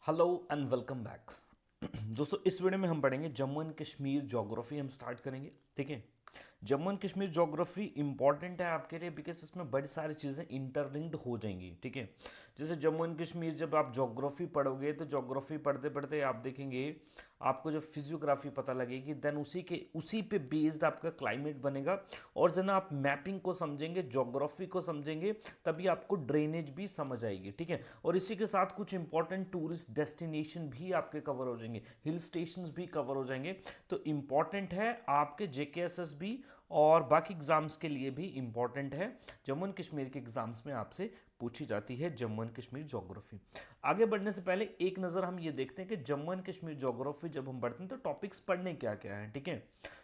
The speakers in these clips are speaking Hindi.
Hello and welcome back. दोस्तों इस वीडियो में हम पढ़ेंगे जम्मू एंड कश्मीर ज्योग्राफी हम स्टार्ट करेंगे। ठीक है, Jammu and Kashmir geography important है आपके लिए बिकॉज इसमें बड़ी सारी चीज़ें इंटरलिंक्ड हो जाएंगी। ठीक है, जैसे जम्मू एंड कश्मीर जब आप ज्योग्राफी पढ़ोगे तो ज्योग्राफी पढ़ते पढ़ते आप देखेंगे आपको जब फिजियोग्राफी पता लगेगी देन उसी पे बेस्ड आपका क्लाइमेट बनेगा। और जब आप मैपिंग को समझेंगे, ज्योग्राफी को समझेंगे, तभी आपको ड्रेनेज भी समझ आएगी। ठीक है, और इसी के साथ कुछ इंपॉर्टेंट टूरिस्ट डेस्टिनेशन भी आपके कवर हो जाएंगे, हिल स्टेशन भी कवर हो जाएंगे। तो इंपॉर्टेंट है आपके जेकेएसएसबी और बाकी एग्जाम्स के लिए भी इंपॉर्टेंट है। जम्मू एंड कश्मीर के एग्जाम्स में आपसे पूछी जाती है जम्मू एंड कश्मीर ज्योग्राफी। आगे बढ़ने से पहले एक नज़र हम ये देखते हैं कि जम्मू एंड कश्मीर ज्योग्राफी जब हम पढ़ते हैं तो टॉपिक्स पढ़ने क्या क्या हैं। ठीक है,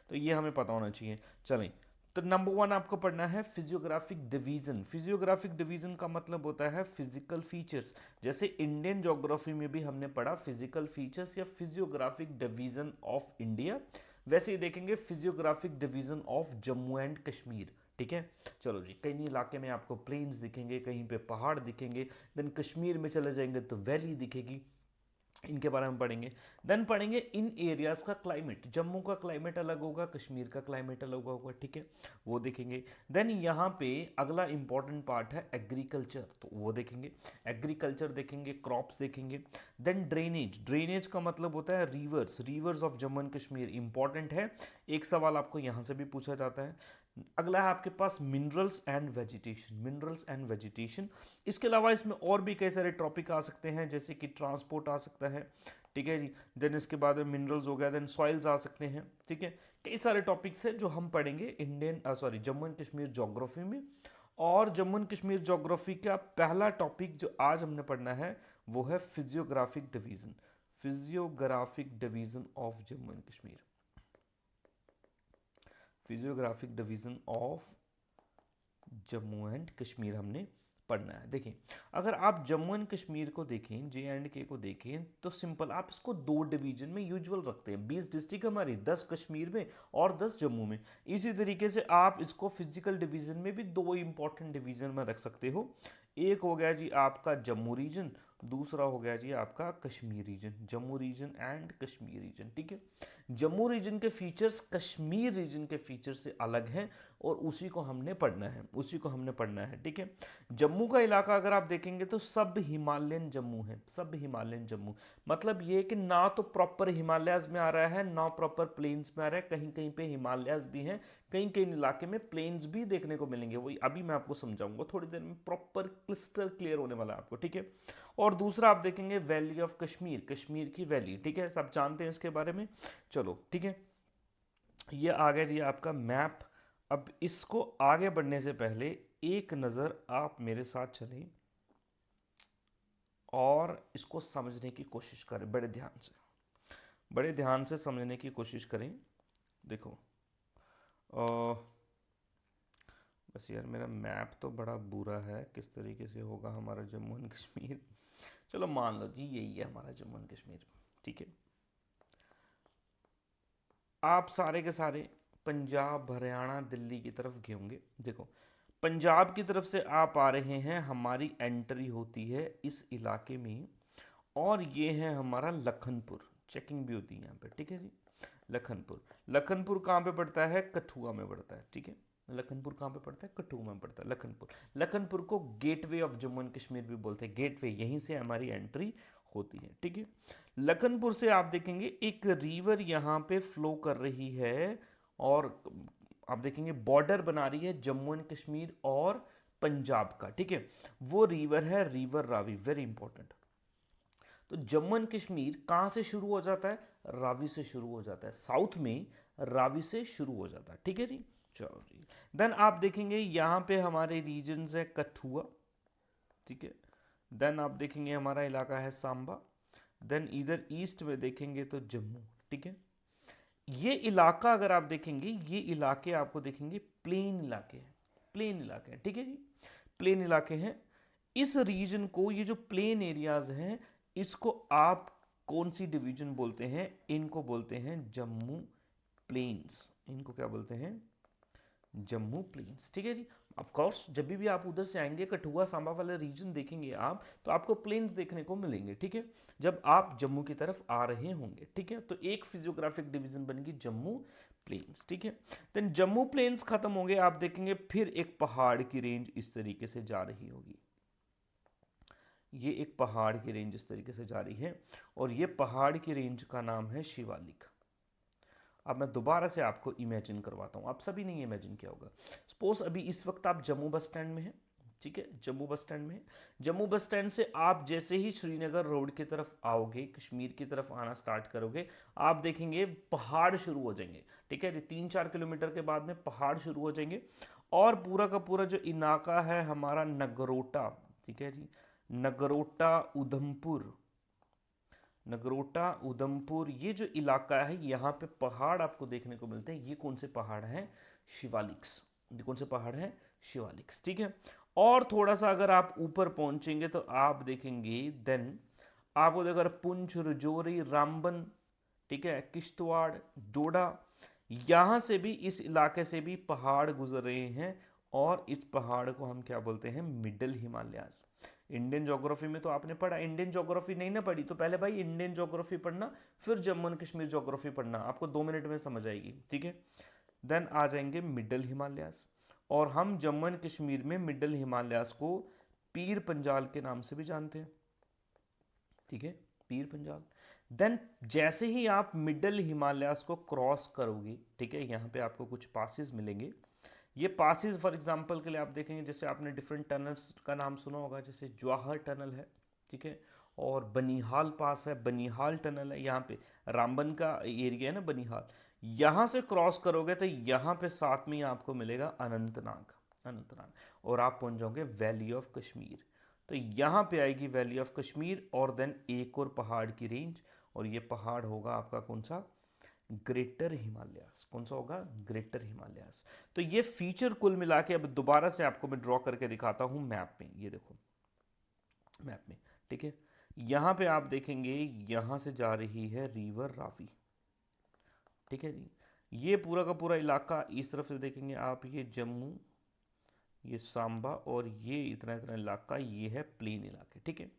तो ये हमें पता होना चाहिए। चलें, तो नंबर वन आपको पढ़ना है फिजियोग्राफिक डिवीजन। फिजियोग्राफिक डिवीजन का मतलब होता है फिजिकल फीचर्स। जैसे इंडियन ज्योग्राफी में भी हमने पढ़ा फिजिकल फीचर्स या फिजियोग्राफिक डिवीजन ऑफ इंडिया, वैसे ही देखेंगे physiographic division of Jammu and Kashmir. ठीक है, चलो जी, कहीं इलाके में आपको प्लेन्स दिखेंगे, कहीं पे पहाड़ दिखेंगे, देन कश्मीर में चले जाएंगे तो वैली दिखेगी, इनके बारे में पढ़ेंगे। देन पढ़ेंगे इन एरियाज का क्लाइमेट, जम्मू का क्लाइमेट अलग होगा, कश्मीर का क्लाइमेट अलग होगा। ठीक है, वो देखेंगे। देन यहाँ पे अगला इंपॉर्टेंट पार्ट है एग्रीकल्चर, तो वो देखेंगे, एग्रीकल्चर देखेंगे, क्रॉप्स देखेंगे। देन ड्रेनेज, ड्रेनेज का मतलब होता है reverse, reverse of Jammu and Kashmir important है, एक सवाल आपको यहाँ से भी पूछा जाता है। अगला है आपके पास minerals and vegetation, minerals and vegetation. इसके अलावा इसमें और भी कई सारे टॉपिक आ सकते हैं, जैसे कि ट्रांसपोर्ट आ सकता है। ठीक है जी, देन इसके बाद मिनरल्स हो गया, देन सॉइल्स आ सकते हैं। ठीक है, कई सारे टॉपिक्स हैं जो हम पढ़ेंगे जम्मू एंड कश्मीर ज्योग्राफी में। और जम्मू एंड कश्मीर ज्योग्राफी का पहला टॉपिक जो आज हमने पढ़ना है वो है physiographic division, physiographic division of Jammu and Kashmir, physiographic division of Jammu and Kashmir हमने पढ़ना है। देखिए, अगर आप जम्मू एंड कश्मीर को देखें, जे एंड के को देखें, तो सिंपल आप इसको दो डिवीजन में यूजुअल रखते हैं। 20 डिस्ट्रिक्ट हमारी, 10 कश्मीर में और 10 जम्मू में। इसी तरीके से आप इसको फिजिकल डिवीजन में भी दो इंपॉर्टेंट डिवीजन में रख सकते हो। एक हो गया जी आपका जम्मू रीजन, दूसरा हो गया जी आपका Kashmir region, Jammu region and Kashmir region. ठीक है, जम्मू रीजन के फीचर्स कश्मीर रीजन के फीचर से अलग हैं और उसी को हमने पढ़ना है, उसी को हमने पढ़ना है। ठीक है, जम्मू का इलाका अगर आप देखेंगे तो सब हिमालयन जम्मू है, सब हिमालयन जम्मू। मतलब ये कि ना तो प्रॉपर हिमालयाज में आ रहा है, ना प्रॉपर प्लेन्स में आ रहा है, कहीं कहीं पे हिमालयाज भी हैं, कहीं कहीं इलाके में प्लेन्स भी देखने को मिलेंगे। वही अभी मैं आपको समझाऊंगा, थोड़ी देर में प्रॉपर क्लिस्टर क्लियर होने वाला है आपको। ठीक है, और दूसरा आप देखेंगे वैली ऑफ कश्मीर, कश्मीर की वैली। ठीक है, सब जानते हैं इसके बारे में। चलो ठीक है, ये आ गया जी आपका मैप। अब इसको आगे बढ़ने से पहले एक नज़र आप मेरे साथ चलें और इसको समझने की कोशिश करें बड़े ध्यान से, बड़े ध्यान से समझने की कोशिश करें। देखो बस यार मेरा मैप तो बड़ा बुरा है, किस तरीके से होगा हमारा जम्मू एंड कश्मीर। चलो मान लो जी यही है हमारा जम्मू एंड कश्मीर। ठीक है, आप सारे के सारे पंजाब, हरियाणा, दिल्ली की तरफ गए होंगे। देखो, पंजाब की तरफ से आप आ रहे हैं, हमारी एंट्री होती है इस इलाके में, और ये है हमारा लखनपुर, चेकिंग भी होती है यहाँ पे। ठीक है जी, लखनपुर, लखनपुर कहाँ पे पड़ता है? कठुआ में पड़ता है। ठीक है, लखनपुर कहाँ पे पड़ता है? कठुआ में पड़ता है लखनपुर। लखनपुर को gateway of Jammu and Kashmir भी बोलते हैं, गेटवे, यहीं से हमारी एंट्री होती है। ठीक है, लखनपुर से आप देखेंगे एक रिवर यहाँ पे फ्लो कर रही है, और आप देखेंगे बॉर्डर बना रही है जम्मू एंड कश्मीर और पंजाब का। ठीक है, वो रिवर है रिवर रावी, वेरी इंपॉर्टेंट। तो जम्मू एंड कश्मीर कहाँ से शुरू हो जाता है? रावी से शुरू हो जाता है, साउथ में रावी से शुरू हो जाता है। ठीक है जी, चलो जी। देन आप देखेंगे यहाँ पे हमारे रीजन्स है कठुआ। ठीक है, देन आप देखेंगे हमारा इलाका है सांबा। देन इधर ईस्ट में देखेंगे तो जम्मू। ठीक है, ये इलाका अगर आप देखेंगे, ये इलाके आपको देखेंगे प्लेन इलाके हैं, प्लेन इलाके हैं। ठीक है जी, प्लेन इलाके हैं। इस रीजन को, ये जो प्लेन एरियाज हैं, इसको आप कौन सी डिवीजन बोलते हैं? इनको बोलते हैं जम्मू प्लेन्स, इनको क्या बोलते हैं? जम्मू प्लेन्स। ठीक है जी, ऑफ कोर्स जब भी आप उधर से आएंगे कठुआ सांबा वाला रीजन देखेंगे आप, तो आपको प्लेन्स देखने को मिलेंगे, ठीक है, जब आप जम्मू की तरफ आ रहे होंगे, ठीक है। तो एक फिजियोग्राफिक डिवीजन बनेगी जम्मू प्लेन्स, ठीक है। देन जम्मू प्लेन्स खत्म होंगे, आप देखेंगे फिर एक पहाड़ की रेंज इस तरीके से जा रही होगी। ये एक पहाड़ की रेंज इस तरीके से जा रही है, और ये पहाड़ की रेंज का नाम है शिवालिक। अब मैं दोबारा से आपको इमेजिन करवाता हूँ, आप सभी ने इमेजिन किया होगा। सपोज अभी इस वक्त आप जम्मू बस स्टैंड में हैं, ठीक है, जम्मू बस स्टैंड में। जम्मू बस स्टैंड से आप जैसे ही श्रीनगर रोड की तरफ आओगे, कश्मीर की तरफ आना स्टार्ट करोगे, आप देखेंगे पहाड़ शुरू हो जाएंगे, ठीक है जी। 3-4 किलोमीटर के बाद में पहाड़ शुरू हो जाएंगे, और पूरा का पूरा जो इलाका है हमारा नगरोटा, ठीक है जी, नगरोटा उधमपुर, नगरोटा उधमपुर, ये जो इलाका है यहाँ पे पहाड़ आपको देखने को मिलते हैं। ये कौन से पहाड़ हैं? शिवालिक्स। ये कौन से पहाड़ हैं? शिवालिक्स, ठीक है। और थोड़ा सा अगर आप ऊपर पहुंचेंगे तो आप देखेंगे देन आपको अगर पुंछ, रजौरी, रामबन, ठीक है, किश्तवाड़, डोडा, यहाँ से भी, इस इलाके से भी पहाड़ गुजर रहे हैं, और इस पहाड़ को हम क्या बोलते हैं? मिडल हिमालयाज। इंडियन ज्योग्राफी में तो आपने पढ़ा, इंडियन ज्योग्राफी नहीं ना पढ़ी तो पहले भाई इंडियन ज्योग्राफी पढ़ना, फिर जम्मू एंड कश्मीर ज्योग्राफी पढ़ना, आपको 2 मिनट में समझ आएगी, ठीक है। देन आ जाएंगे मिडल हिमालयाज, और हम जम्मू एंड कश्मीर में मिडल हिमालयाज को पीर पंजाल के नाम से भी जानते हैं, ठीक है, पीर पंजाल। देन जैसे ही आप मिडल हिमालयाज को क्रॉस करोगे, ठीक है, यहाँ पे आपको कुछ पासेस मिलेंगे। ये पासेस फॉर एग्जांपल के लिए आप देखेंगे, जैसे आपने डिफरेंट टनल्स का नाम सुना होगा, जैसे जवाहर टनल है, ठीक है, और बनिहाल पास है, बनिहाल टनल है, यहाँ पे रामबन का एरिया है ना बनिहाल, यहाँ से क्रॉस करोगे तो यहाँ पे साथ में ही आपको मिलेगा अनंतनाग, अनंतनाग, और आप पहुंच जाओगे वैली ऑफ कश्मीर। तो यहाँ पे आएगी वैली ऑफ कश्मीर, और देन एक और पहाड़ की रेंज, और ये पहाड़ होगा आपका कौन सा? ग्रेटर हिमालयास। कौन सा होगा? ग्रेटर हिमालयास। तो ये फीचर कुल मिला के अब दोबारा से आपको मैं ड्रॉ करके दिखाता हूं मैप में, ये देखो मैप में, ठीक है। यहां पे आप देखेंगे यहां से जा रही है रिवर रावी, ठीक है जी। ये पूरा का पूरा इलाका इस तरफ से देखेंगे आप, ये जम्मू, ये सांबा, और ये इतना इतना इलाका, ये है प्लेन इलाके, ठीक है।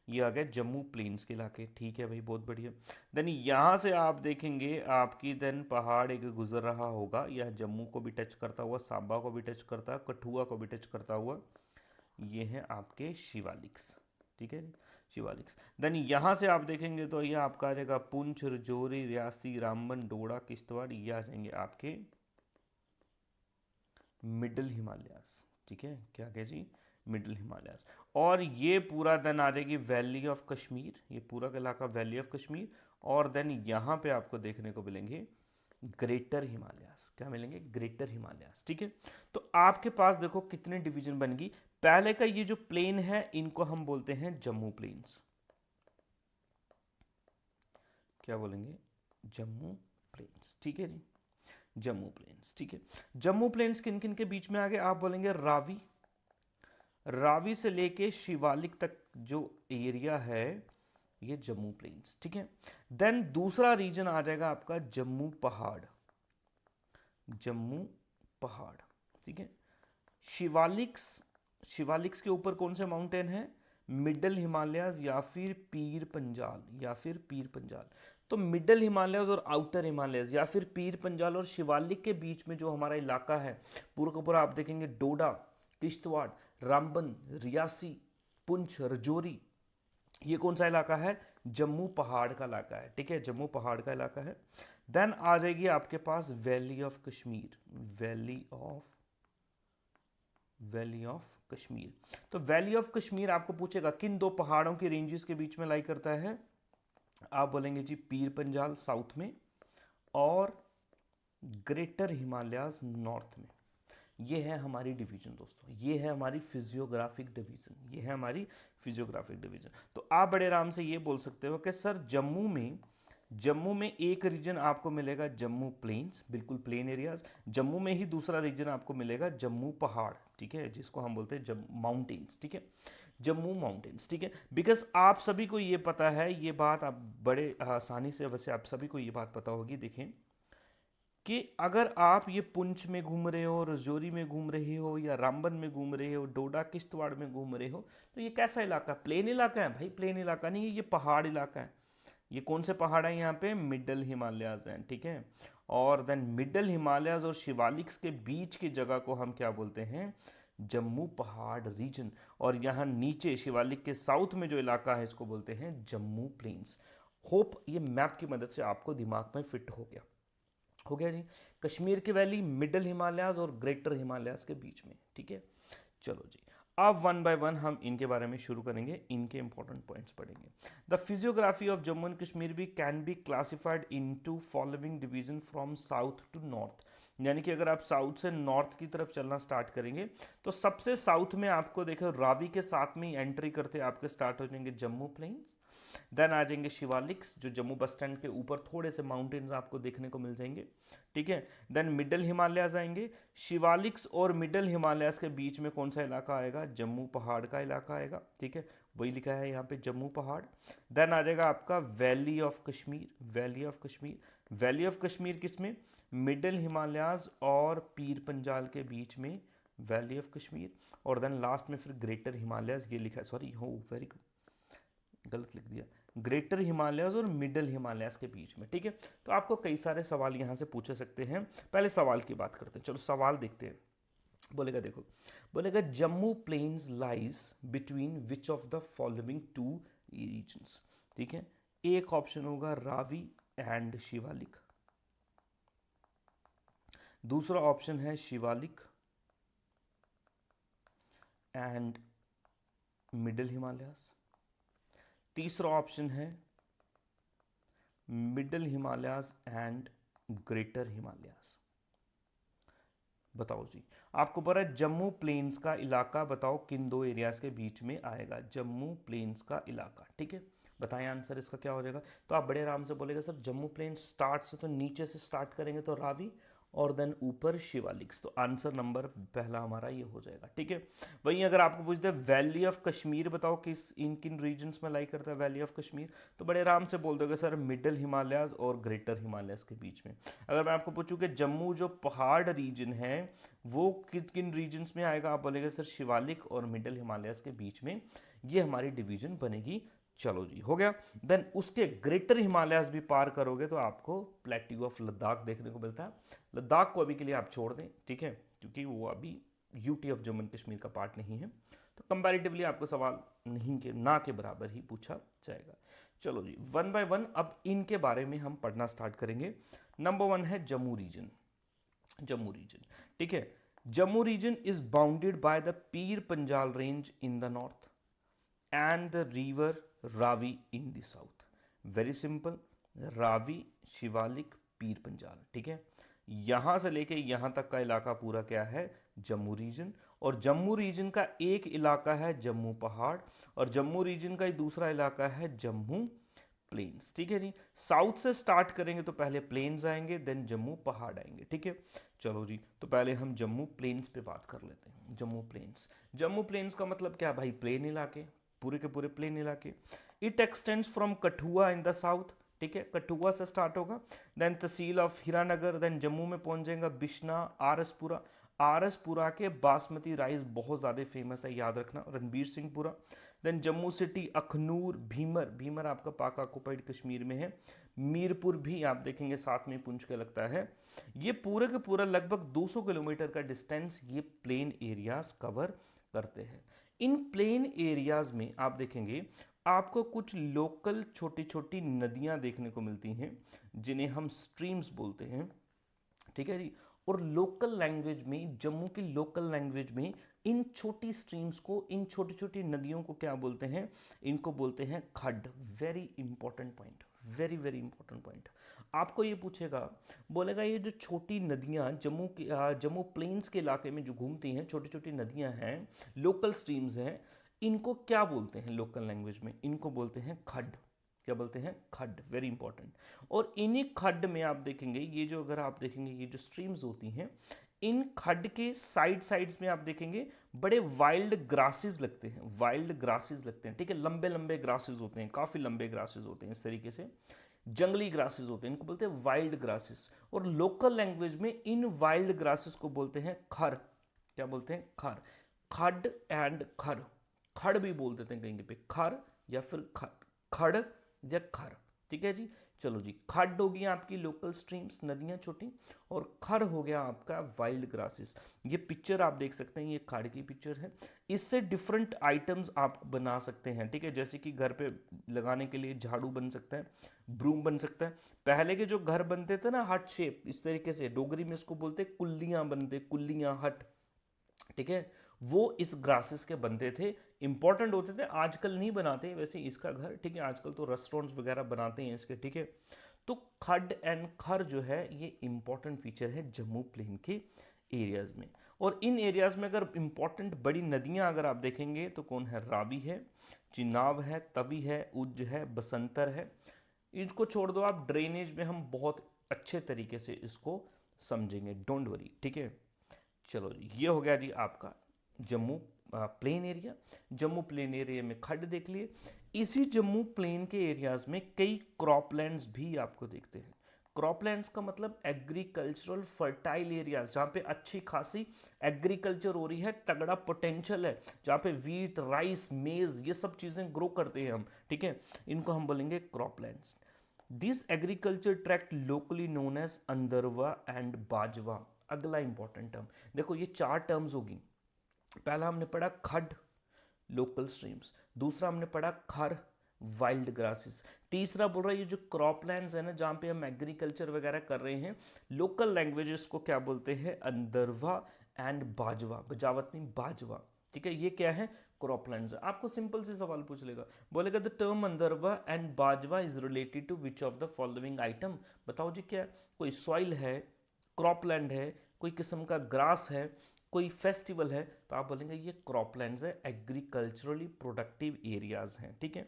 ये आ गए जम्मू प्लेन्स के इलाके, ठीक है भाई, बहुत बढ़िया। देन यहाँ से आप देखेंगे आपकी देन पहाड़ एक गुजर रहा होगा, यह जम्मू को भी टच करता हुआ, सांबा को भी टच करता, कठुआ को भी टच करता हुआ, ये हैं आपके शिवालिक्स, ठीक है, शिवालिक्स। देन यहाँ से आप देखेंगे तो ये आपका आ जाएगा पुंछ, रजौरी, रियासी, रामबन, डोडा, किश्तवाड़, ये आ जाएंगे आपके मिडल हिमालयास, ठीक है, क्या कहे जी? मिडल हिमालयास। और ये पूरा देन आ जाएगी वैली ऑफ कश्मीर, ये पूरा का इलाका वैली ऑफ कश्मीर, और देन यहाँ पे आपको देखने को मिलेंगे ग्रेटर हिमालयास। क्या मिलेंगे? ग्रेटर हिमालयास, ठीक है। तो आपके पास देखो कितने डिवीजन बन गई। पहले का ये जो प्लेन है इनको हम बोलते हैं जम्मू प्लेन्स, क्या बोलेंगे? जम्मू प्लेन्स, ठीक है जी, जम्मू प्लेन्स, ठीक है। जम्मू प्लेन्स किन किन के बीच में आ गए? आप बोलेंगे रावी, रावी से लेके शिवालिक तक जो एरिया है ये जम्मू प्लेन्स, ठीक है। देन दूसरा रीजन आ जाएगा आपका जम्मू पहाड़, जम्मू पहाड़, ठीक है। शिवालिक्स, शिवालिक्स के ऊपर कौन से माउंटेन है? मिडल हिमालयाज या फिर पीर पंजाल, या फिर पीर पंजाल। तो मिडल हिमालयाज और आउटर हिमालयाज, या फिर पीर पंजाल और शिवालिक के बीच में जो हमारा इलाका है पूरा का पूरा आप देखेंगे डोडा, किश्तवाड़, रामबन, रियासी, पुंछ, रजौरी, ये कौन सा इलाका है? जम्मू पहाड़ का इलाका है, ठीक है, जम्मू पहाड़ का इलाका है। देन आ जाएगी आपके पास valley of Kashmir, valley of Kashmir. तो वैली ऑफ कश्मीर आपको पूछेगा किन दो पहाड़ों की रेंजेस के बीच में लाई करता है? आप बोलेंगे जी पीर पंजाल साउथ में, और ग्रेटर हिमालयाज नॉर्थ में। ये है हमारी डिवीजन दोस्तों, ये है हमारी फिजियोग्राफिक डिवीजन, ये है हमारी फिजियोग्राफिक डिवीजन। तो आप बड़े आराम से ये बोल सकते हो कि सर जम्मू में एक रीजन आपको मिलेगा जम्मू प्लेन्स, बिल्कुल प्लेन एरियाज। जम्मू में ही दूसरा रीजन आपको मिलेगा जम्मू पहाड़, ठीक है, जिसको हम बोलते हैं माउंटेन्स, ठीक है, जम्मू माउंटेन्स, ठीक है। बिकॉज आप सभी को ये पता है, ये बात आप बड़े आसानी से, वैसे आप सभी को ये बात पता होगी, देखें कि अगर आप ये पुंछ में घूम रहे हो, रजौरी में घूम रहे हो, या रामबन में घूम रहे हो, डोडा किश्तवाड़ में घूम रहे हो, तो ये कैसा इलाका? प्लेन इलाका है भाई? प्लेन इलाका नहीं है, ये पहाड़ इलाका है। ये कौन से पहाड़ हैं यहाँ पे? मिडल हिमालयाज हैं, ठीक है। और देन मिडल हिमालयाज और शिवालिक्स के बीच की जगह को हम क्या बोलते हैं? जम्मू पहाड़ रीजन। और यहाँ नीचे शिवालिक के साउथ में जो इलाका है इसको बोलते हैं जम्मू प्लेन्स। होप ये मैप की मदद से आपको दिमाग में फिट हो गया। हो गया जी। कश्मीर की वैली मिडल हिमालयाज और ग्रेटर हिमालयाज के बीच में, ठीक है। चलो जी, अब वन बाय वन हम इनके बारे में शुरू करेंगे, इनके इंपॉर्टेंट पॉइंट्स पढ़ेंगे। The physiography of Jammu and Kashmir भी can be classified into following division from south to north. यानी कि अगर आप साउथ से नॉर्थ की तरफ चलना स्टार्ट करेंगे तो सबसे साउथ में आपको देखो रावी के साथ में एंट्री करते आपके स्टार्ट हो जाएंगे जम्मू प्लेन्स। देन आ जाएंगे शिवालिक्स, जो जम्मू बस स्टैंड के ऊपर थोड़े से माउंटेन्स आपको देखने को मिल जाएंगे, ठीक है। देन मिडल हिमालयाज आएंगे। शिवालिक्स और मिडल हिमालयाज के बीच में कौन सा इलाका आएगा? जम्मू पहाड़ का इलाका आएगा, ठीक है। वही लिखा है यहाँ पे जम्मू पहाड़। देन आ जाएगा आपका valley of Kashmir. Valley of Kashmir, valley of Kashmir किसमें? मिडल हिमालयाज और पीर पंजाल के बीच में वैली ऑफ कश्मीर। और देन लास्ट में फिर ग्रेटर हिमालयाज, ये लिखा है, सॉरी हो वेरी गलत लिख दिया, ग्रेटर हिमालयाज और मिडल हिमालयाज के बीच में, ठीक है। तो आपको कई सारे सवाल यहाँ से पूछ सकते हैं। पहले सवाल की बात करते हैं, चलो सवाल देखते हैं। बोलेगा देखो, बोलेगा Jammu plains lies between which of the following two regions, ठीक है। एक ऑप्शन होगा रावी एंड शिवालिक, दूसरा ऑप्शन है शिवालिक एंड मिडल हिमालयाज, तीसरा ऑप्शन है middle Himalayas and greater Himalayas. बताओ जी, आपको पता है जम्मू प्लेन्स का इलाका, बताओ किन दो एरियाज के बीच में आएगा? जम्मू प्लेन्स का इलाका, ठीक है। बताएं आंसर इसका क्या हो जाएगा? तो आप बड़े आराम से बोलेगा सर जम्मू प्लेन स्टार्ट से, तो नीचे से स्टार्ट करेंगे तो रावी, और देन ऊपर शिवालिक्स। तो आंसर नंबर पहला हमारा ये हो जाएगा, ठीक है। वहीं अगर आपको पूछते हैं वैली ऑफ कश्मीर, बताओ किस इन किन रीजन्स में लाई करता है वैली ऑफ कश्मीर, तो बड़े आराम से बोल दोगे सर मिडल हिमालयाज और ग्रेटर हिमालयाज के बीच में। अगर मैं आपको पूछूं कि जम्मू जो पहाड़ रीजन है वो किन किन रीजन्स में आएगा, आप बोलेंगे सर शिवालिक और मिडल हिमालयाज के बीच में ये हमारी डिवीजन बनेगी। चलो जी, हो गया। देन उसके ग्रेटर हिमालयाज भी पार करोगे तो आपको प्लेट्यू ऑफ लद्दाख देखने को मिलता है। लद्दाख को अभी के लिए आप छोड़ दें, ठीक है, क्योंकि वो अभी UT of Jammu and Kashmir का पार्ट नहीं है, तो कंपैरेटिवली आपको सवाल नहीं के ना के बराबर ही पूछा जाएगा। चलो जी, वन बाय वन अब इनके बारे में हम पढ़ना स्टार्ट करेंगे। नंबर वन है जम्मू रीजन। जम्मू रीजन, ठीक है। Jammu region is bounded by the Pir Panjal range in the north and the river Ravi in the south. Very simple, Ravi, Shivalik, Pir Panjal, ठीक है। यहां से लेके यहां तक का इलाका पूरा क्या है? जम्मू रीजन। और जम्मू रीजन का एक इलाका है जम्मू पहाड़, और जम्मू रीजन का ही दूसरा इलाका है जम्मू प्लेन्स, ठीक है जी। साउथ से स्टार्ट करेंगे तो पहले प्लेन्स आएंगे, देन जम्मू पहाड़ आएंगे, ठीक है। चलो जी, तो पहले हम जम्मू प्लेन्स पे बात कर लेते हैं। जम्मू प्लेन्स, जम्मू प्लेन्स का मतलब क्या भाई? प्लेन इलाके, पूरे के पूरे प्लेन इलाके। It extends from Kathua in the south, ठीक है, कठुआ से स्टार्ट होगा, then tehsil of Hiranagar, then Jammu में पहुंच जाएगा बिश्ना, आरसपुरा। आरसपुरा के बासमती राइस बहुत ज़्यादा फेमस है, याद रखना, रणबीर सिंहपुरा। देन जम्मू सिटी, अखनूर, भीमर, भीमर आपका पाक ऑक्युपाइड कश्मीर में है। मीरपुर भी आप देखेंगे साथ में पूंछ के लगता है। ये पूरे के पूरा लगभग 200 किलोमीटर का डिस्टेंस ये प्लेन एरियाज कवर करते हैं। इन प्लेन एरियाज में आप देखेंगे आपको कुछ लोकल छोटी छोटी नदियां देखने को मिलती हैं जिन्हें हम स्ट्रीम्स बोलते हैं, ठीक है जी। और लोकल लैंग्वेज में, जम्मू की लोकल लैंग्वेज में इन छोटी स्ट्रीम्स को, इन छोटी छोटी नदियों को क्या बोलते हैं? इनको बोलते हैं खड्ड। Very important point, very very important point. आपको ये पूछेगा, बोलेगा ये जो छोटी नदियाँ जम्मू प्लेन्स के इलाके में जो घूमती हैं, छोटी छोटी नदियाँ हैं, लोकल स्ट्रीम्स हैं, इनको क्या बोलते हैं लोकल लैंग्वेज में? इनको बोलते हैं खड्ड। क्या बोलते हैं? खड्ड। Very important. और इन्हीं खड्ड में आप देखेंगे, ये जो अगर आप देखेंगे ये जो स्ट्रीम्स होती हैं, इन खड्ड के साइड्स में आप देखेंगे बड़े वाइल्ड ग्रासेस लगते हैं, वाइल्ड ग्रासेस लगते हैं, ठीक है, लंबे लंबे ग्रासेस होते हैं, काफ़ी लंबे ग्रासेस होते हैं इस तरीके से, जंगली ग्रासेस होते हैं, इनको बोलते हैं वाइल्ड ग्रासेस। और लोकल लैंग्वेज में इन वाइल्ड ग्रासेस को बोलते हैं खर। क्या बोलते हैं? खर। खड एंड खर, खड़ भी बोल देते हैं कहीं पे, खर या फिर खड़ या खर, ठीक है जी। चलो जी, खड हो गई आपकी लोकल स्ट्रीम्स, नदियां छोटी, और खड़ हो गया आपका वाइल्ड ग्रासेस। ये पिक्चर आप देख सकते हैं, ये खड़ की पिक्चर है। इससे डिफरेंट आइटम्स आप बना सकते हैं, ठीक है, जैसे कि घर पे लगाने के लिए झाड़ू बन सकता है, ब्रूम बन सकता है। पहले के जो घर बनते थे ना हट शेप, इस तरीके से, डोगरी में इसको बोलते कुल्लियां बनते, कुल्लियां हट, ठीक है, वो इस ग्रासेस के बनते थे, इंपॉर्टेंट होते थे। आजकल नहीं बनाते वैसे इसका घर, ठीक है, आजकल तो रेस्टोरेंट्स वगैरह बनाते हैं इसके, ठीक है। तो खड एंड खर जो है ये इंपॉर्टेंट फीचर है जम्मू प्लेन के एरियाज में। और इन एरियाज में अगर इंपॉर्टेंट बड़ी नदियां अगर आप देखेंगे तो कौन है? रावी है, चिनाब है, तवी है, उज्ज है, बसंतर है। इसको छोड़ दो आप, ड्रेनेज में हम बहुत अच्छे तरीके से इसको समझेंगे, डोंट वरी, ठीक है। चलो जी, ये हो गया जी आपका Jammu plain area. Jammu plain area में खड्ड देख लिए। इसी जम्मू प्लेन के एरियाज में कई क्रॉपलैंड्स भी आपको देखते हैं। क्रॉपलैंड्स का मतलब एग्रीकल्चरल फर्टाइल एरियाज, जहाँ पे अच्छी खासी एग्रीकल्चर हो रही है, तगड़ा पोटेंशियल है, जहाँ पे वीट, राइस, मेज, ये सब चीज़ें ग्रो करते हैं हम, ठीक है, इनको हम बोलेंगे croplands. This agriculture tract locally known as Andarwa and Bajwa. अगला इंपॉर्टेंट टर्म देखो, ये 4 टर्म्स होगी। पहला हमने पढ़ा खड, लोकल स्ट्रीम्स। दूसरा हमने पढ़ा खर, वाइल्ड ग्रासेस। तीसरा बोल रहा है ये जो क्रॉपलैंड्स है ना, जहाँ पे हम एग्रीकल्चर वगैरह कर रहे हैं, लोकल लैंग्वेजेस को क्या बोलते हैं? अंदरवा एंड बाजवा, बजावत नहीं बाजवा, ठीक है। ये क्या है? क्रॉपलैंड्स। आपको सिंपल सी सवाल पूछ लेगा, बोलेगा the term Andarwa and Bajwa is related to which of the following item. बताओ जी, क्या कोई सॉइल है, क्रॉपलैंड है, कोई किस्म का ग्रास है, कोई फेस्टिवल है, तो आप बोलेंगे ये क्रॉपलैंड्स है, एग्रीकल्चरली प्रोडक्टिव एरियाज हैं, ठीक है।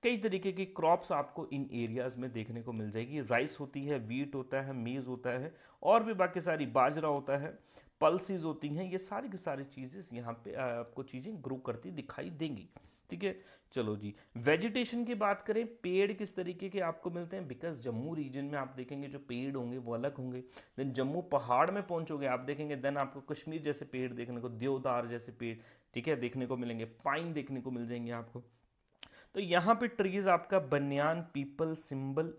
कई तरीके की क्रॉप्स आपको इन एरियाज में देखने को मिल जाएगी। राइस होती है, वीट होता है, मेज होता है, और भी बाकी सारी, बाजरा होता है, पल्सीज होती हैं, ये सारी की सारी चीज़ें यहाँ पे आपको चीज़ें ग्रो करती दिखाई देंगी, ठीक है। चलो जी, वेजिटेशन की बात करें, पेड़ किस तरीके के आपको मिलते हैं? बिकॉज जम्मू रीजन में आप देखेंगे जो पेड़ होंगे वो अलग होंगे। देन जम्मू पहाड़ में पहुंचोगे आप देखेंगे, देन आपको कश्मीर जैसे पेड़ देखने को, देवदार जैसे पेड़, ठीक है, देखने को मिलेंगे, पाइन देखने को मिल जाएंगे आपको। तो यहाँ पे ट्रीज आपका बनियान, पीपल, सिंबल,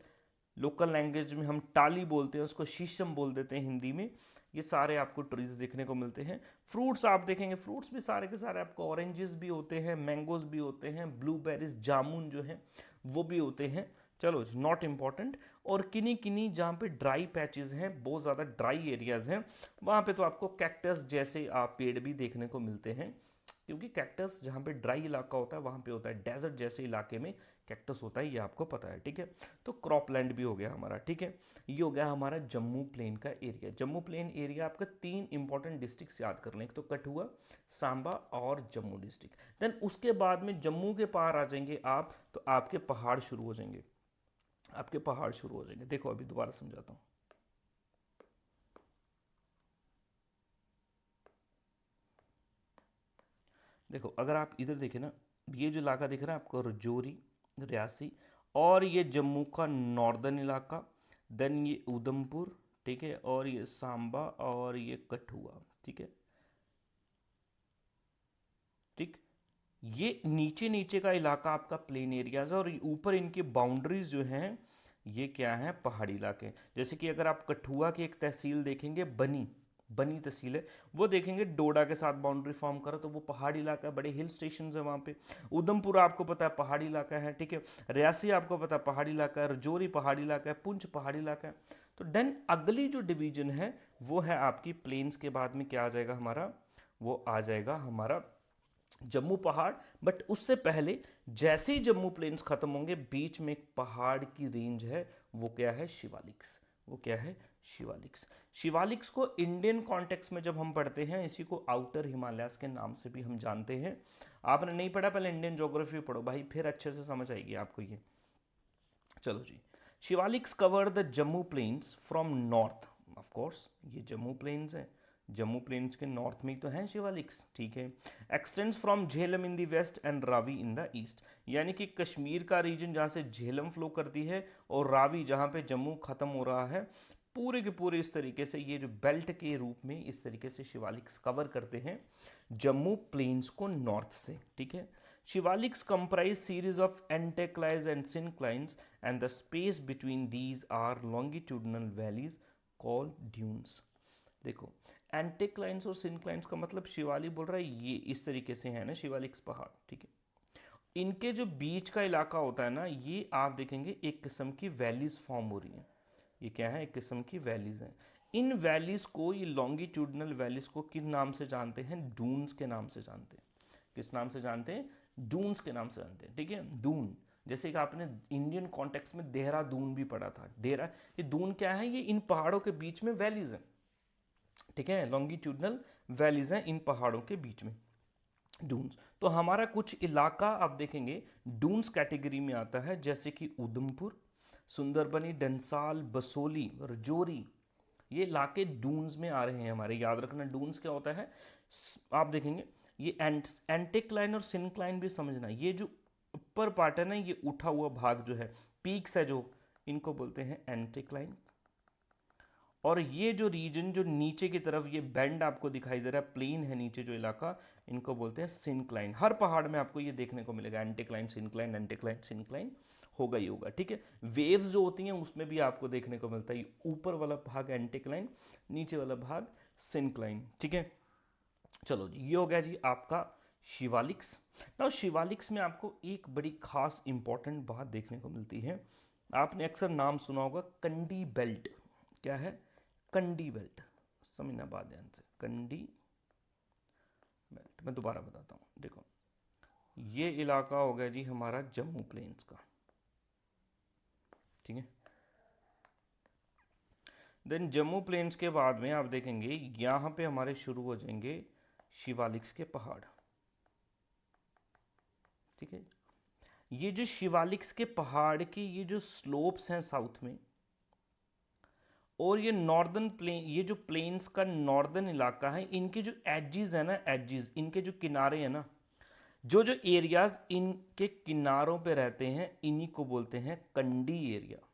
लोकल लैंग्वेज में हम टाली बोलते हैं, उसको शीशम बोल देते हैं हिंदी में, ये सारे आपको ट्रीज देखने को मिलते हैं। फ्रूट्स आप देखेंगे, फ्रूट्स भी सारे के सारे आपको, ऑरेंजेस भी होते हैं, मैंगोज भी होते हैं, ब्लूबेरीज, जामुन जो है वो भी होते हैं। चलो, नॉट इम्पॉर्टेंट। और किन्हीं किन्हीं जहाँ पे ड्राई पैचेस हैं, बहुत ज़्यादा ड्राई एरियाज हैं, वहाँ पे तो आपको कैक्टस जैसे पेड़ भी देखने को मिलते हैं, क्योंकि कैक्टस जहाँ पे ड्राई इलाका होता है वहाँ पे होता है, डेजर्ट जैसे इलाके में कैक्टस होता है, ये आपको पता है, ठीक है। तो क्रॉपलैंड भी हो गया हमारा, ठीक है। ये हो गया हमारा जम्मू प्लेन का एरिया। जम्मू प्लेन एरिया आपका 3 इंपॉर्टेंट डिस्ट्रिक्ट याद करने, एक तो कठुआ, सांबा और जम्मू डिस्ट्रिक्ट। देन उसके बाद में जम्मू के पार आ जाएंगे आप, तो आपके पहाड़ शुरू हो जाएंगे, आपके पहाड़ शुरू हो जाएंगे। देखो अभी दोबारा समझाता हूँ। देखो अगर आप इधर देखें ना, ये जो इलाका दिख रहा है आपको, रजौरी, रियासी, और ये जम्मू का नॉर्दर्न इलाका, देन ये उधमपुर, ठीक है, और ये सांबा और ये कठुआ, ठीक है, ठीक। ये नीचे नीचे का इलाका आपका प्लेन एरियाज है, और ऊपर इनकी बाउंड्रीज जो हैं ये क्या है? पहाड़ी इलाके। जैसे कि अगर आप कठुआ की एक तहसील देखेंगे, बनी, बनी तहसील है, वो देखेंगे डोडा के साथ बाउंड्री फॉर्म करो, तो वो पहाड़ी इलाका है, बड़े हिल स्टेशन है वहाँ पे। उधमपुर आपको पता है पहाड़ी इलाका है, ठीक है। रियासी आपको पता है पहाड़ी इलाका है, रजौरी पहाड़ी इलाका है, पुंछ पहाड़ी इलाका है। तो देन अगली जो डिवीजन है वो है आपकी प्लेन्स के बाद में क्या आ जाएगा हमारा? वो आ जाएगा हमारा जम्मू पहाड़। बट उससे पहले जैसे ही जम्मू प्लेन्स खत्म होंगे, बीच में एक पहाड़ की रेंज है, वो क्या है? शिवालिक्स। वो क्या है? शिवालिक्स। शिवालिक्स को इंडियन कॉन्टेक्स्ट में जब हम पढ़ते हैं, इसी को आउटर हिमालयाज के नाम से भी हम जानते हैं। आपने नहीं पढ़ा, पहले इंडियन ज्योग्राफी पढ़ो भाई, फिर अच्छे से समझ आएगी आपको ये। चलो जी, Shivaliks cover the Jammu plains from north, of course ये जम्मू प्लेन्स हैं, जम्मू प्लेन्स के नॉर्थ में ही तो हैं शिवालिक्स, ठीक है। Extends from Jhelum in the west and Ravi in the east, यानी कि कश्मीर का रीजन जहाँ से झेलम फ्लो करती है और रावी जहाँ पे जम्मू खत्म हो रहा है, पूरे के पूरे इस तरीके से ये जो बेल्ट के रूप में इस तरीके से शिवालिक्स कवर करते हैं जम्मू प्लेन्स को नॉर्थ से, ठीक है। Shivaliks comprise series of anticlines and synclines and the space between these are longitudinal valleys called duns. देखो, एंटेक्लाइंस और सिनक्लाइंस का मतलब शिवालिक बोल रहा है ये इस तरीके से है ना शिवालिक्स पहाड़, ठीक है। इनके जो बीच का इलाका होता है ना, ये आप देखेंगे एक किस्म की वैलीज फॉर्म हो रही है। ये क्या है, एक किस्म की वैलीज हैं। इन वैलीज को, ये लॉन्गिट्यूडनल वैलीज को किस नाम से जानते हैं, डून्स के नाम से जानते हैं। किस नाम से जानते हैं, डून्स के नाम से जानते हैं, ठीक है। डून, जैसे कि आपने इंडियन कॉन्टेक्स्ट में देहरादून भी पढ़ा था, ये दून क्या है, ये इन पहाड़ों के बीच में वैलीज हैं, ठीक है। लॉन्गिट्यूडनल वैलीज हैं इन पहाड़ों के बीच में, डून्स। तो हमारा कुछ इलाका आप देखेंगे डून्स कैटेगरी में आता है, जैसे कि उधमपुर, सुंदरबनी, डंसाल, बसोली, राजौरी, ये इलाके डून्स में आ रहे हैं हमारे। याद रखना डून्स क्या होता है, आप देखेंगे ये एंटेक्लाइन और सिनक्लाइन भी समझना। ये जो ऊपर पार्ट है ना, ये उठा हुआ भाग जो है, पीक्स है जो, इनको बोलते हैं एंटेक्लाइन। और ये जो रीजन जो नीचे की तरफ ये बेंड आपको दिखाई दे रहा है, प्लेन है नीचे जो इलाका, इनको बोलते हैं सिनक्लाइन। हर पहाड़ में आपको ये देखने को मिलेगा, एंटेक्लाइन सिनक्लाइन, एंटेक्लाइन सिनक्लाइन होगा ही होगा, ठीक है। वेव्स जो होती हैं उसमें भी आपको देखने को मिलता है, ऊपर वाला भाग एंटेक्लाइन, नीचे वाला भाग सिनक्लाइन, ठीक है। चलो जी, ये हो गया जी आपका शिवालिक्स। ना शिवालिक्स में आपको एक बड़ी खास इंपॉर्टेंट बात देखने को मिलती है, आपने अक्सर नाम सुना होगा कंडी बेल्ट। क्या है, कंडी बेल्ट, समझना बात ध्यान से, कंडी बेल्ट। मैं दोबारा बताता हूँ, देखो ये इलाका हो गया जी हमारा जम्मू प्लेन्स का, ठीक है। देन जम्मू प्लेन्स के बाद में आप देखेंगे यहाँ पे हमारे शुरू हो जाएंगे शिवालिक्स के पहाड़, ठीक है। ये जो शिवालिक्स के पहाड़ की ये जो स्लोप्स हैं साउथ में, और ये नॉर्दर्न प्लेन, ये जो प्लेन्स का नॉर्दर्न इलाका है, इनके जो एजिज है ना, एजिज, इनके जो किनारे हैं ना, जो जो एरियाज इनके किनारों पे रहते हैं, इन्हीं को बोलते हैं कंडी एरिया,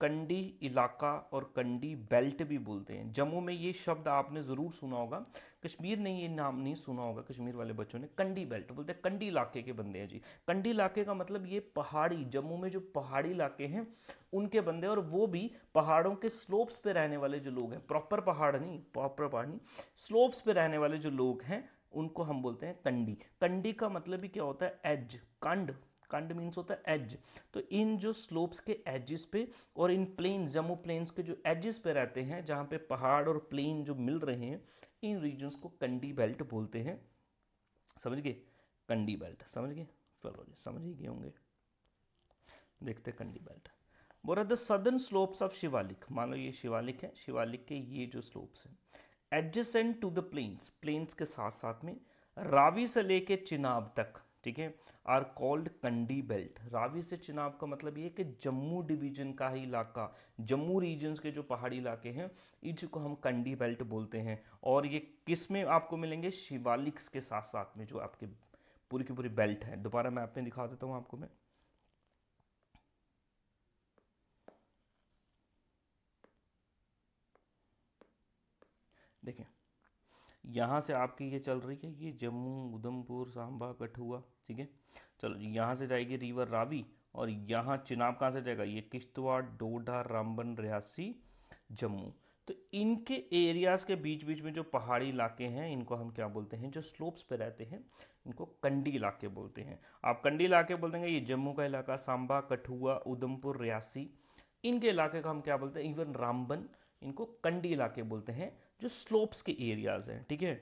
कंडी इलाका, और कंडी बेल्ट भी बोलते हैं। जम्मू में ये शब्द आपने ज़रूर सुना होगा, कश्मीर ने ये नाम नहीं सुना होगा, कश्मीर वाले बच्चों ने कंडी बेल्ट बोलते हैं, कंडी इलाके के बंदे हैं जी। कंडी इलाके का मतलब ये पहाड़ी, जम्मू में जो पहाड़ी इलाके हैं उनके बंदे, और वो भी पहाड़ों के स्लोप्स पे रहने वाले जो लोग हैं, प्रॉपर पहाड़ नहीं, प्रॉपर पहाड़ नहीं, स्लोप्स पे रहने वाले जो लोग हैं उनको हम बोलते हैं कंडी। कंडी का मतलब भी क्या होता है, एज, कंड, कंड मीन्स होता है एज। तो इन जो स्लोप्स के एजिस पे और इन प्लेन, जम्मू प्लेन्स के जो एजिस पे रहते हैं, जहाँ पे पहाड़ और प्लेन जो मिल रहे हैं, इन रीजन्स को कंडी बेल्ट बोलते हैं। समझ गए, कंडी बेल्ट समझ गए, चलो जी समझ ही गए होंगे। देखते कंडी बेल्ट, बोल रहा the southern slopes of Shivalik, मान लो ये शिवालिक है, शिवालिक के ये जो स्लोप्स हैं adjacent to the plains, plains के साथ साथ में, रावी से लेके चिनाब तक, ठीक है, are called Kandi belt. Ravi से चिनाब का मतलब ये कि जम्मू डिवीजन का ही इलाका, जम्मू रीजन्स के जो पहाड़ी इलाके हैं इनको हम कंडी बेल्ट बोलते हैं। और ये किस में आपको मिलेंगे, शिवालिक्स के साथ साथ में जो आपके पूरी की पूरी बेल्ट है। दोबारा मैप में दिखा देता हूँ आपको मैं, देखें यहाँ से आपकी ये चल रही है, ये जम्मू, उधमपुर, सांबा, कठुआ, ठीक है। चलो जी, यहाँ से जाएगी रिवर रावी, और यहाँ चिनाब कहाँ से जाएगा, ये किश्तवाड़, डोडा, रामबन, रियासी, जम्मू। तो इनके एरियाज़ के बीच बीच में जो पहाड़ी इलाके हैं इनको हम क्या बोलते हैं, जो स्लोप्स पे रहते हैं इनको कंडी इलाके बोलते हैं। आप कंडी इलाके बोल देंगे, ये जम्मू का इलाका, सांबा, कठुआ, उधमपुर, रियासी, इनके इलाके को हम क्या बोलते हैं, इवन रामबन, इनको कंडी इलाके बोलते हैं, जो स्लोप्स के एरियाज हैं, ठीक है।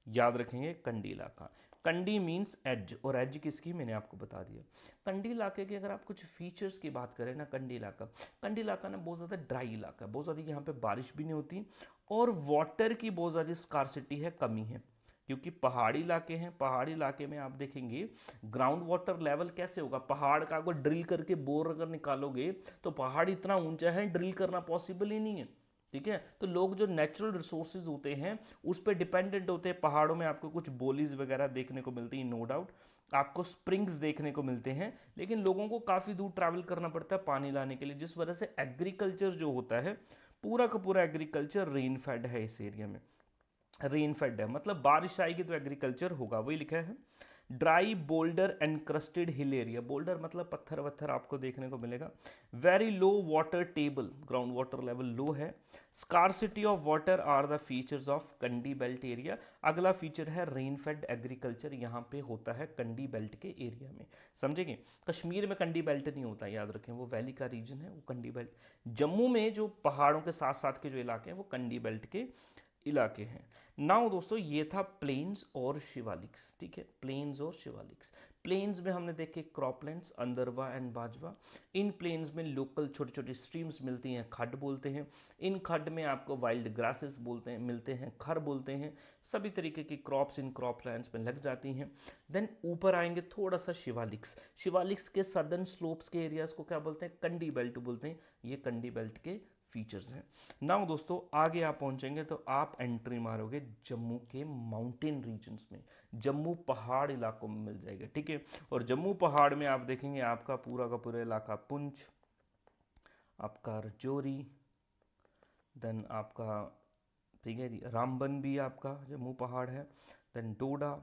याद रखेंगे कंडी इलाका, कंडी मीन्स एज, और एज किसकी मैंने आपको बता दिया। कंडी इलाके के अगर आप कुछ फीचर्स की बात करें ना, कंडी इलाका ना बहुत ज़्यादा ड्राई इलाका है, बहुत ज़्यादा यहाँ पे बारिश भी नहीं होती, और वाटर की बहुत ज़्यादा स्कार्सिटी है, कमी है, क्योंकि पहाड़ी इलाके हैं। पहाड़ी इलाके में आप देखेंगे ग्राउंड वाटर लेवल कैसे होगा, पहाड़ का अगर ड्रिल करके बोर अगर निकालोगे तो पहाड़ इतना ऊंचा है, ड्रिल करना पॉसिबल ही नहीं है, ठीक है। तो लोग जो नेचुरल रिसोर्सेज होते हैं उस पर डिपेंडेंट होते हैं। पहाड़ों में आपको कुछ बोलीज वगैरह देखने को मिलती है, नो डाउट, आपको स्प्रिंग्स देखने को मिलते हैं, लेकिन लोगों को काफ़ी दूर ट्रैवल करना पड़ता है पानी लाने के लिए, जिस वजह से एग्रीकल्चर जो होता है पूरा का पूरा एग्रीकल्चर रेन फेड है। इस एरिया में रेन फेड है, मतलब बारिश आएगी तो एग्रीकल्चर होगा, वही लिखा है। Dry boulder encrusted hill area, boulder मतलब पत्थर वत्थर आपको देखने को मिलेगा। Very low water table, ground water level low है। Scarcity of water are the features of Kandi belt area. अगला फीचर है रेन फेड एग्रीकल्चर, यहाँ पे होता है कंडी बेल्ट के एरिया में, समझेंगे। कश्मीर में कंडी बेल्ट नहीं होता, याद रखें, वो वैली का रीजन है, वो कंडी बेल्ट। जम्मू में जो पहाड़ों के साथ साथ के जो इलाके हैं वो कंडी बेल्ट के इलाके हैं। नाउ दोस्तों ये था प्लेन्स और शिवालिक्स, ठीक है, प्लेन्स और शिवालिक्स। प्लेन्स में हमने देखे क्रॉपलैंड्स, अंदरवा एंड बाजवा। इन प्लेन्स में लोकल छोटी छोटी स्ट्रीम्स मिलती हैं, खड्ड बोलते हैं। इन खड्ड में आपको वाइल्ड ग्रासेस बोलते हैं, मिलते हैं, खर बोलते हैं। सभी तरीके की क्रॉप्स इन क्रॉपलैंड्स में लग जाती हैं। देन ऊपर आएंगे थोड़ा सा शिवालिक्स। शिवालिक्स के सदर्न स्लोप्स के एरियाज को क्या बोलते हैं, कंडी बेल्ट बोलते हैं। ये कंडी बेल्ट के फीचर्स हैं। नाउ दोस्तों आगे आप पहुंचेंगे तो आप एंट्री मारोगे जम्मू के माउंटेन रीजन्स में, जम्मू पहाड़ इलाकों में मिल जाएगा, ठीक है। और जम्मू पहाड़ में आप देखेंगे आपका पूरा का पूरा इलाका पुंछ, आपका रजौरी, देन आपका, ठीक है जी, रामबन भी आपका जम्मू पहाड़ है, देन डोडा,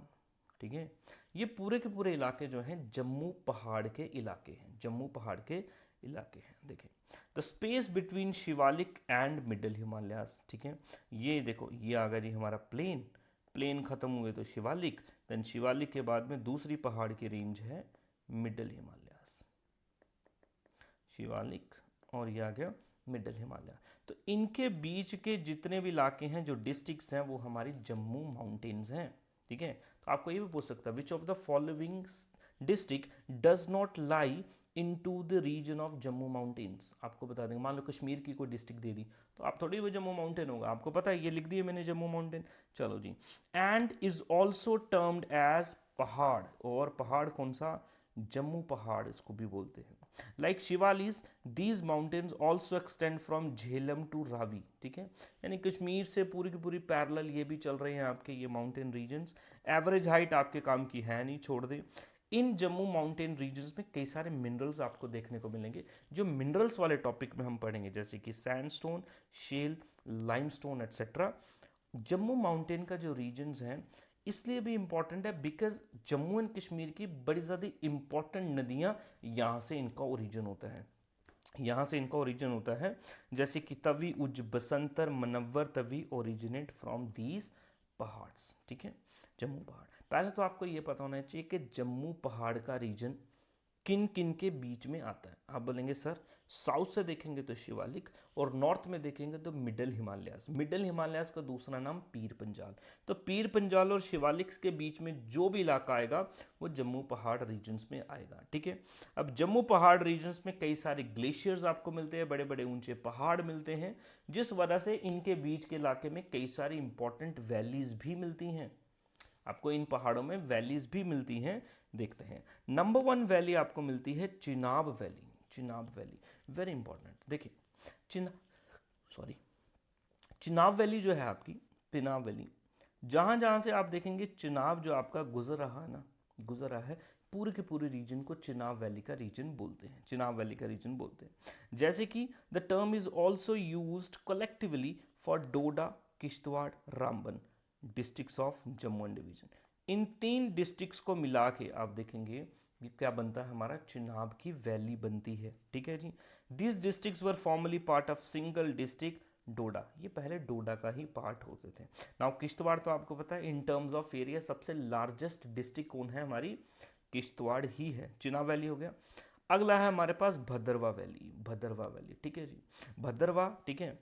ठीक है। ये पूरे के पूरे इलाके जो हैं जम्मू पहाड़ के इलाके हैं, जम्मू पहाड़ के इलाके हैं। देखिए the space between Shivalik and middle Himalayas, ठीक है। ये देखो ये आ गया जी हमारा प्लेन, प्लेन खत्म हुए तो शिवालिक, देन शिवालिक के बाद में दूसरी पहाड़ की रेंज है मिडल हिमालयास, शिवालिक, और ये आ गया मिडल हिमालय। तो इनके बीच के जितने भी इलाके हैं जो डिस्ट्रिक्ट्स हैं वो हमारी जम्मू माउंटेन्स हैं, ठीक है। तो आपको ये भी पूछ सकता है which of the following district does not lie into the region of Jammu mountains. आपको बता देंगे, मान लो कश्मीर की कोई डिस्ट्रिक्ट दे दी तो आप थोड़ी वो जम्मू माउंटेन होगा, आपको पता है, ये लिख दिए मैंने जम्मू माउंटेन, चलो जी। And is also termed as pahar, और पहाड़ कौन सा, जम्मू पहाड़ इसको भी बोलते हैं। Like Shivaliks these mountains also extend from Jhelum to Ravi, ठीक है। यानी कश्मीर से पूरी की पूरी पैरेलल ये भी चल रहे हैं आपके ये माउंटेन रीजन्स। एवरेज हाइट आपके काम की है नहीं, छोड़ दे। इन जम्मू माउंटेन रीजन्स में कई सारे मिनरल्स आपको देखने को मिलेंगे, जो मिनरल्स वाले टॉपिक में हम पढ़ेंगे, जैसे कि sandstone, shale, limestone etcetera. Jammu mountain का जो रीजन्स हैं इसलिए भी इंपॉर्टेंट है बिकॉज जम्मू एंड कश्मीर की बड़ी ज़्यादा इंपॉर्टेंट नदियाँ यहाँ से इनका ओरिजिन होता है, यहाँ से इनका ओरिजिन होता है। जैसे कि Tawi, Ujh, Basantar, Manawar Tawi originate from these पहाड़्स, ठीक है, जम्मू पहाड़। पहले तो आपको ये पता होना चाहिए कि जम्मू पहाड़ का रीजन किन किन के बीच में आता है। आप बोलेंगे सर साउथ से देखेंगे तो शिवालिक, और नॉर्थ में देखेंगे तो मिडल हिमालयास। मिडल हिमालयास का दूसरा नाम पीर पंजाल। तो पीर पंजाल और शिवालिक के बीच में जो भी इलाका आएगा वो जम्मू पहाड़ रीजन्स में आएगा, ठीक है। अब जम्मू पहाड़ रीजन्स में कई सारे ग्लेशियर्स आपको मिलते हैं, बड़े बड़े ऊंचे पहाड़ मिलते हैं, जिस वजह से इनके बीच के इलाके में कई सारी इंपॉर्टेंट वैलीज भी मिलती हैं। आपको इन पहाड़ों में वैलीज भी मिलती हैं, देखते हैं। नंबर 1 वैली आपको मिलती है Chenab valley, Chenab valley very important. देखिए चिनाब वैली जो है आपकी, चिनाब वैली, जहां जहां से आप देखेंगे चिनाब जो आपका गुजर रहा है ना, गुजर रहा है, पूरे के पूरे रीजन को चिनाब वैली का रीजन बोलते हैं, चिनाब वैली का रीजन बोलते हैं। जैसे कि the term is also used collectively for Doda, Kishtwar, Ramban districts of Jammu and division. In 3 districts को मिला के आप देखेंगे ये क्या बनता है, हमारा चिनाब की वैली बनती है, ठीक है जी। This districts were formerly part of single district Doda, ये पहले डोडा का ही पार्ट होते थे। नाउ किश्तवाड़ तो आपको पता है इन टर्म्स ऑफ एरिया सबसे लार्जेस्ट डिस्ट्रिक्ट कौन है, हमारी किश्तवाड़ ही है। चिनाब वैली हो गया। अगला है हमारे पास भद्रवा वैली, भद्रवा वैली, ठीक है जी, भद्रवा, ठीक है।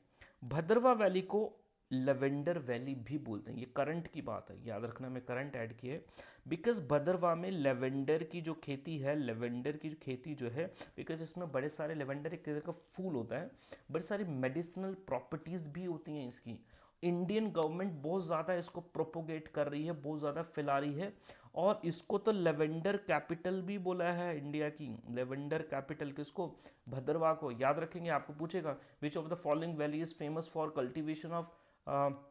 भद्रवा वैली को लेवेंडर वैली भी बोलते हैं, ये करंट की बात है, याद रखना, मैं करंट ऐड किया है बिकॉज भद्रवा में लेवेंडर की जो खेती है, लेवेंडर की खेती जो है, बिकॉज इसमें बड़े सारे, लेवेंडर एक तरह का फूल होता है, बड़ी सारी मेडिसिनल प्रॉपर्टीज भी होती हैं इसकी। इंडियन गवर्नमेंट बहुत ज़्यादा इसको प्रोपोगेट कर रही है, बहुत ज़्यादा फैला रही है, और इसको तो लेवेंडर कैपिटल भी बोला है इंडिया की। लेवेंडर कैपिटल किसको? भद्रवाह को। याद रखेंगे, आपको पूछेगा विच of the following valley is famous for cultivation of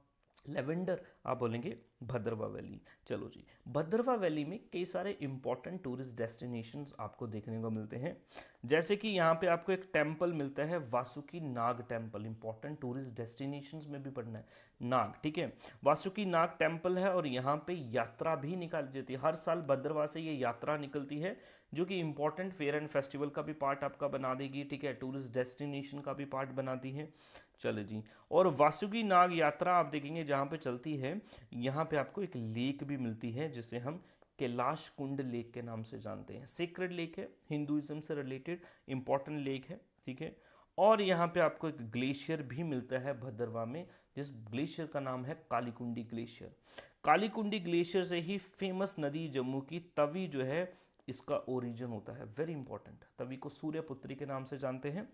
lavender, आप बोलेंगे भद्रवा वैली। चलो जी, भद्रवा वैली में कई सारे इंपॉर्टेंट टूरिस्ट डेस्टिनेशंस आपको देखने को मिलते हैं। जैसे कि यहाँ पे आपको एक टेम्पल मिलता है, वासुकी नाग टेम्पल। इंपॉर्टेंट टूरिस्ट डेस्टिनेशंस में भी पढ़ना है, नाग, ठीक है। वासुकी नाग टेम्पल है और यहाँ पे यात्रा भी निकाली जाती है। हर साल भद्रवा से ये यात्रा निकलती है, जो कि इंपॉर्टेंट फेयर एंड फेस्टिवल का भी पार्ट आपका बना देगी, ठीक है। टूरिस्ट डेस्टिनेशन का भी पार्ट बनाती है। चलो जी, और वासुकी नाग यात्रा आप देखेंगे जहाँ पे चलती है, यहाँ पे आपको एक लेक भी मिलती है जिसे हम कैलाश कुंड लेक के नाम से जानते हैं। सीक्रेट लेक है, हिंदुइज्म से रिलेटेड इंपॉर्टेंट लेक है, ठीक है। और यहाँ पे आपको एक ग्लेशियर भी मिलता है भद्रवा में, जिस ग्लेशियर का नाम है कालीकुंडी ग्लेशियर। कालीकुंडी ग्लेशियर से ही फेमस नदी जम्मू की तवी जो है, इसका ओरिजिन होता है। वेरी इंपॉर्टेंट, तवी को सूर्यपुत्री के नाम से जानते हैं,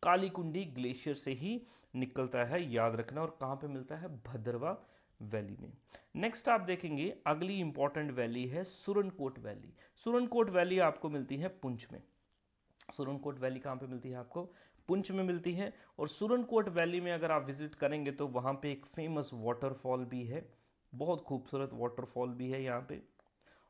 कालीकुंडी ग्लेशियर से ही निकलता है, याद रखना। और कहाँ पे मिलता है? भद्रवा वैली में। नेक्स्ट आप देखेंगे अगली इंपॉर्टेंट वैली है सुरनकोट वैली। सुरनकोट वैली आपको मिलती है पुंछ में। सुरनकोट वैली कहाँ पे मिलती है? आपको पुंछ में मिलती है। और सुरनकोट वैली में अगर आप विजिट करेंगे तो वहाँ पे एक फेमस वाटरफॉल भी है, बहुत खूबसूरत वाटरफॉल भी है यहाँ पे,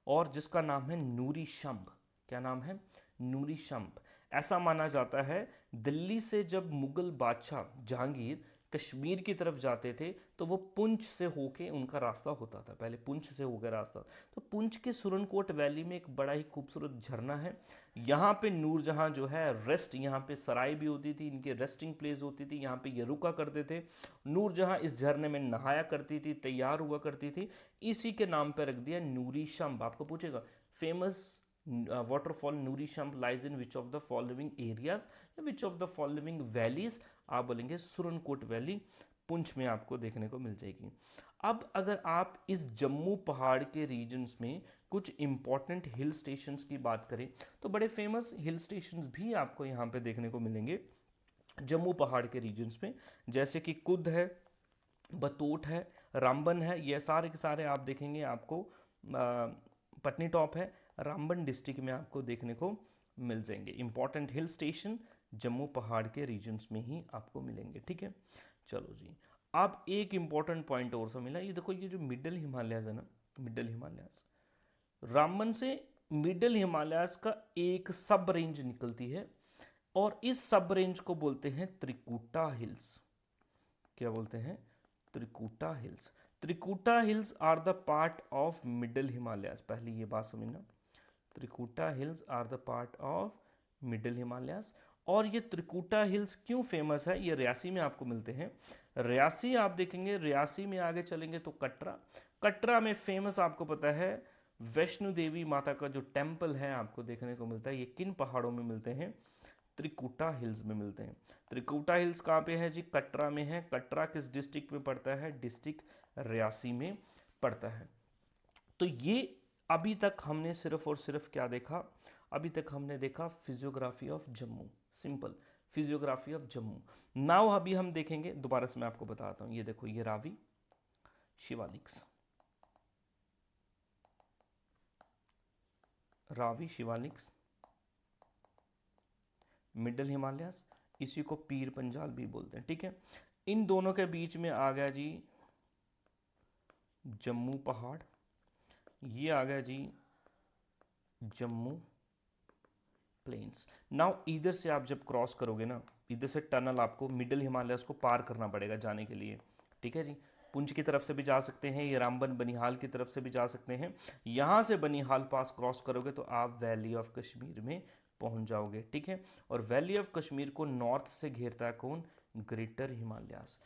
और जिसका नाम है नूरी शंभ। क्या नाम है? नूरी शंभ। ऐसा माना जाता है दिल्ली से जब मुगल बादशाह जहांगीर कश्मीर की तरफ जाते थे तो वो पुंछ से होके उनका रास्ता होता था, पहले पुंछ से होकर रास्ता। तो पुंछ के सुरनकोट वैली में एक बड़ा ही खूबसूरत झरना है। यहाँ पे नूरजहां जो है रेस्ट, यहाँ पे सराय भी होती थी, इनकी रेस्टिंग प्लेस होती थी, यहाँ पे ये रुका करते थे। नूरजहां इस झरने में नहाया करती थी, तैयार हुआ करती थी, इसी के नाम पर रख दिया नूरी शंभ। आपको पूछेगा famous waterfall Noori Chhamb lies in which of the following areas, which of the following valleys, आप बोलेंगे सुरनकोट वैली, पुंछ में आपको देखने को मिल जाएगी। अब अगर आप इस जम्मू पहाड़ के रीजन्स में कुछ इंपॉर्टेंट हिल स्टेशंस की बात करें तो बड़े फेमस हिल स्टेशंस भी आपको यहाँ पे देखने को मिलेंगे जम्मू पहाड़ के रीजन्स में, जैसे कि कुद है, बतोट है, रामबन है। ये सारे के सारे आप देखेंगे आपको पटनी टॉप है, रामबन डिस्ट्रिक्ट में आपको देखने को मिल जाएंगे। इंपॉर्टेंट हिल स्टेशन जम्मू पहाड़ के रीजन्स में ही आपको मिलेंगे, ठीक है। चलो जी, अब एक इंपॉर्टेंट पॉइंट और सा मिला, ये देखो, ये जो मिडल हिमालयस है ना, मिडल हिमालयस, रामबन से मिडल हिमालयस का एक सब रेंज निकलती है और इस सब रेंज को बोलते हैं त्रिकुटा हिल्स। क्या बोलते हैं? Trikuta hills. Trikuta hills are the part of middle Himalayas, पहले ये बात समझना। Trikuta hills are the part of middle Himalayas. और ये त्रिकुटा हिल्स क्यों फेमस है? ये रियासी में आपको मिलते हैं। रियासी आप देखेंगे, रियासी में आगे चलेंगे तो कटरा। कटरा में फेमस आपको पता है वैष्णो देवी माता का जो टेम्पल है आपको देखने को मिलता है। ये किन पहाड़ों में मिलते हैं? त्रिकुटा हिल्स में मिलते हैं। त्रिकुटा हिल्स कहाँ पे है जी? कटरा में है। कटरा किस डिस्ट्रिक्ट में पड़ता है? डिस्ट्रिक्ट रियासी में पड़ता है। तो ये अभी तक हमने सिर्फ और सिर्फ क्या देखा? अभी तक हमने देखा physiography of Jammu, simple physiography of Jammu. Now अभी हम देखेंगे, दोबारा से मैं आपको बताता हूं, ये देखो, ये रावी शिवालिक्स, रावी शिवालिक्स, मिडल हिमालयस, इसी को पीर पंजाल भी बोलते हैं, ठीक है। इन दोनों के बीच में आ गया जी जम्मू पहाड़, ये आ गया जी जम्मू प्लेन्स। नाउ इधर से आप जब क्रॉस करोगे ना, इधर से टनल आपको मिडल हिमालयस को पार करना पड़ेगा जाने के लिए, ठीक है जी। पुंछ की तरफ से भी जा सकते हैं, ये रामबन बनिहाल की तरफ से भी जा सकते हैं। यहाँ से बनिहाल पास क्रॉस करोगे तो आप वैली ऑफ कश्मीर में पहुँच जाओगे, ठीक है। और वैली ऑफ कश्मीर को नॉर्थ से घेरता है कौन? ग्रेटर हिमालयस,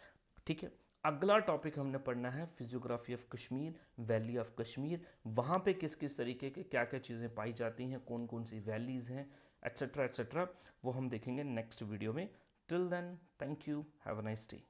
ठीक है। अगला टॉपिक हमने पढ़ना है physiography of Kashmir, valley of Kashmir. वहाँ पे किस किस तरीके के क्या क्या चीज़ें पाई जाती हैं, कौन कौन सी वैलीज हैं, एट्सेट्रा एट्सेट्रा, वो हम देखेंगे नेक्स्ट वीडियो में। Till then, thank you, have a nice day.